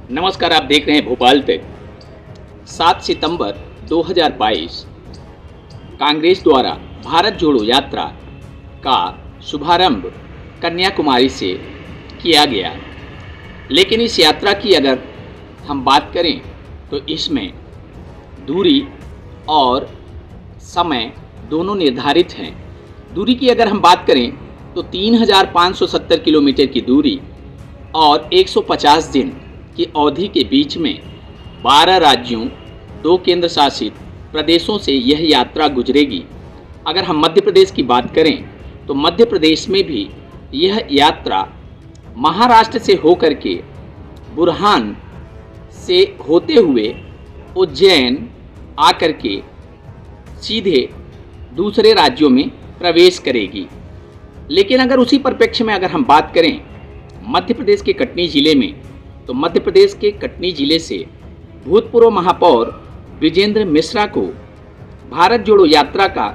नमस्कार, आप देख रहे हैं भोपाल तक। 7 सितंबर 2022 कांग्रेस द्वारा भारत जोड़ो यात्रा का शुभारंभ कन्याकुमारी से किया गया। लेकिन इस यात्रा की अगर हम बात करें तो इसमें दूरी और समय दोनों निर्धारित हैं। दूरी की अगर हम बात करें तो 3570 किलोमीटर की दूरी और 150 दिन की अवधि के बीच में 12 राज्यों 2 केंद्र शासित प्रदेशों से यह यात्रा गुजरेगी। अगर हम मध्य प्रदेश की बात करें तो मध्य प्रदेश में भी यह यात्रा महाराष्ट्र से होकर के बुरहान से होते हुए उज्जैन आकर के सीधे दूसरे राज्यों में प्रवेश करेगी। लेकिन अगर उसी परिप्रेक्ष्य में अगर हम बात करें मध्य प्रदेश के कटनी जिले में, तो मध्य प्रदेश के कटनी जिले से भूतपूर्व महापौर विजेंद्र मिश्रा को भारत जोड़ो यात्रा का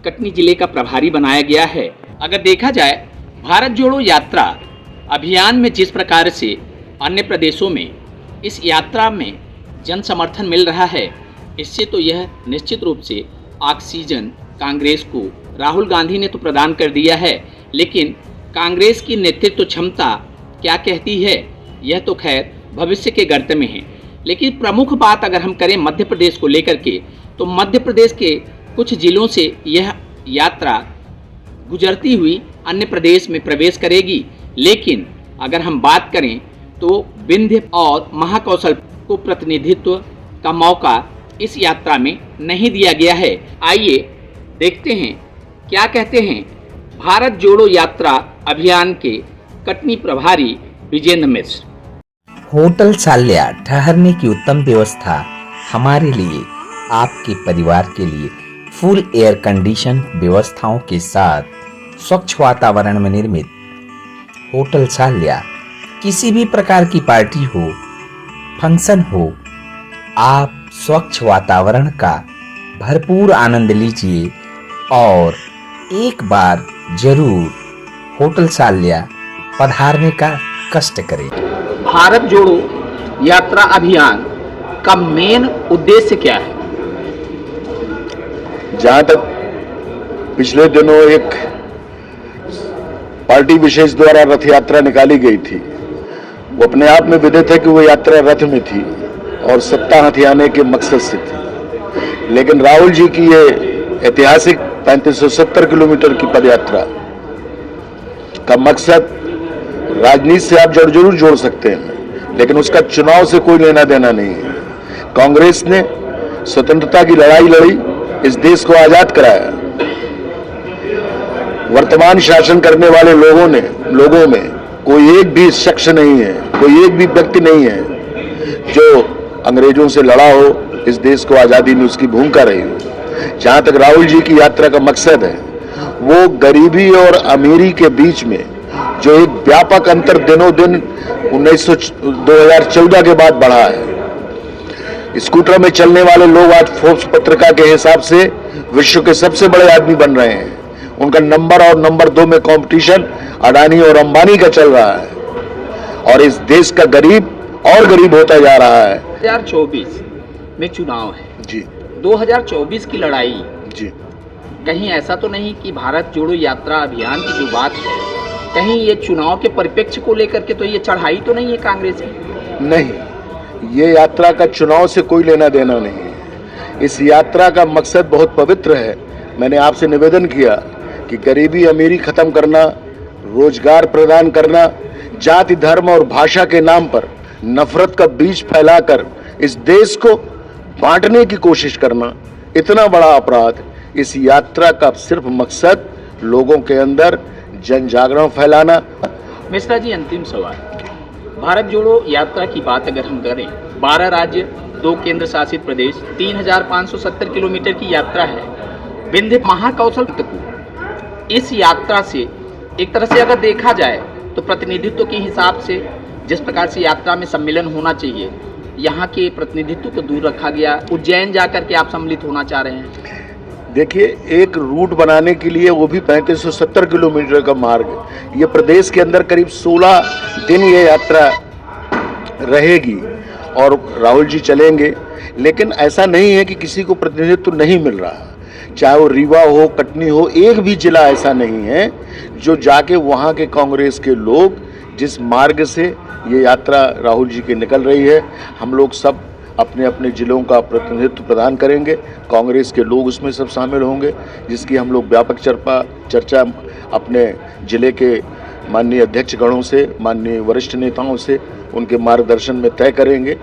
कटनी जिले का प्रभारी बनाया गया है। अगर देखा जाए भारत जोड़ो यात्रा अभियान में जिस प्रकार से अन्य प्रदेशों में इस यात्रा में जन समर्थन मिल रहा है, इससे तो यह निश्चित रूप से ऑक्सीजन कांग्रेस को राहुल गांधी ने तो प्रदान कर दिया है। लेकिन कांग्रेस की नेतृत्व क्षमता क्या कहती है, यह तो खैर भविष्य के गर्त में है। लेकिन प्रमुख बात अगर हम करें मध्य प्रदेश को लेकर के, तो मध्य प्रदेश के कुछ जिलों से यह यात्रा गुजरती हुई अन्य प्रदेश में प्रवेश करेगी। लेकिन अगर हम बात करें तो विंध्य और महाकौशल को प्रतिनिधित्व का मौका इस यात्रा में नहीं दिया गया है। आइए देखते हैं क्या कहते हैं भारत जोड़ो यात्रा अभियान के कटनी प्रभारी विजेंद्र मिश्र। होटल साल्या ठहरने की उत्तम व्यवस्था हमारे लिए, आपके परिवार के लिए फुल एयर कंडीशन व्यवस्थाओं के साथ स्वच्छ वातावरण में निर्मित होटल साल्या। किसी भी प्रकार की पार्टी हो, फंक्शन हो, आप स्वच्छ वातावरण का भरपूर आनंद लीजिए और एक बार जरूर होटल साल्या पधारने का कष्ट करें। भारत जोड़ो यात्रा अभियान का मेन उद्देश्य क्या है? जहां तक पिछले दिनों एक पार्टी विशेष द्वारा रथ यात्रा निकाली गई थी, वो अपने आप में विदित है कि वो यात्रा रथ में थी और सत्ता हथियाने के मकसद से थी। लेकिन राहुल जी की ये ऐतिहासिक 3570 किलोमीटर की पदयात्रा का मकसद राजनीति से आप जरूर जोड़ सकते हैं, लेकिन उसका चुनाव से कोई लेना देना नहीं है। कांग्रेस ने स्वतंत्रता की लड़ाई लड़ी, इस देश को आजाद कराया। वर्तमान शासन करने वाले लोगों में कोई एक भी शख्स नहीं है, कोई एक भी व्यक्ति नहीं है जो अंग्रेजों से लड़ा हो, इस देश को आजादी में उसकी भूमिका रही हो। जहां तक राहुल जी की यात्रा का मकसद है, वो गरीबी और अमीरी के बीच में जो एक व्यापक अंतर दिनों दिन 2014 के बाद बढ़ा है। स्कूटर में चलने वाले लोग आज फोर्ब्स पत्रिका के हिसाब से विश्व के सबसे बड़े आदमी बन रहे हैं। उनका नंबर और नंबर 2 में कंपटीशन अडानी और अंबानी का चल रहा है और इस देश का गरीब और गरीब होता जा रहा है। 2024 में चुनाव है जी, 2024 की लड़ाई जी। कहीं ऐसा तो नहीं कि भारत जोड़ो यात्रा अभियान की जो बात है, कहीं ये चुनाव के परिप्रेक्ष्य को लेकर के तो ये चढ़ाई तो नहीं है कांग्रेस की? नहीं, ये यात्रा का चुनाव से कोई लेना देना नहीं है। इस यात्रा का मकसद बहुत पवित्र है। मैंने आपसे निवेदन किया कि गरीबी अमीरी खत्म करना, रोजगार प्रदान करना, जाति धर्म और भाषा के नाम पर नफरत का बीज फैलाकर इस देश को बांटने की कोशिश करना, इतना बड़ा अपराध। इस यात्रा का सिर्फ मकसद लोगों के अंदर जन जागरण फैलाना। मिश्रा जी, अंतिम सवाल, भारत जोड़ो यात्रा की बात अगर हम करें, 12 राज्य 2 केंद्र शासित प्रदेश, 3570 किलोमीटर की यात्रा है। विंध्य महाकौशल को इस यात्रा से एक तरह से अगर देखा जाए तो प्रतिनिधित्व के हिसाब से जिस प्रकार से यात्रा में सम्मेलन होना चाहिए, यहाँ के प्रतिनिधित्व को दूर रखा गया। उज्जैन जाकर के आप सम्मिलित होना चाह रहे हैं। देखिए, एक रूट बनाने के लिए, वो भी 3570 किलोमीटर का मार्ग, ये प्रदेश के अंदर करीब 16 दिन ये यात्रा रहेगी और राहुल जी चलेंगे। लेकिन ऐसा नहीं है कि किसी को प्रतिनिधित्व नहीं मिल रहा, चाहे वो रीवा हो, कटनी हो, एक भी जिला ऐसा नहीं है जो जाके वहाँ के कांग्रेस के लोग जिस मार्ग से ये यात्रा राहुल जी की निकल रही है, हम लोग सब अपने अपने जिलों का प्रतिनिधित्व प्रदान करेंगे। कांग्रेस के लोग उसमें सब शामिल होंगे, जिसकी हम लोग व्यापक चर्चा अपने जिले के माननीय अध्यक्षगणों से, माननीय वरिष्ठ नेताओं से, उनके मार्गदर्शन में तय करेंगे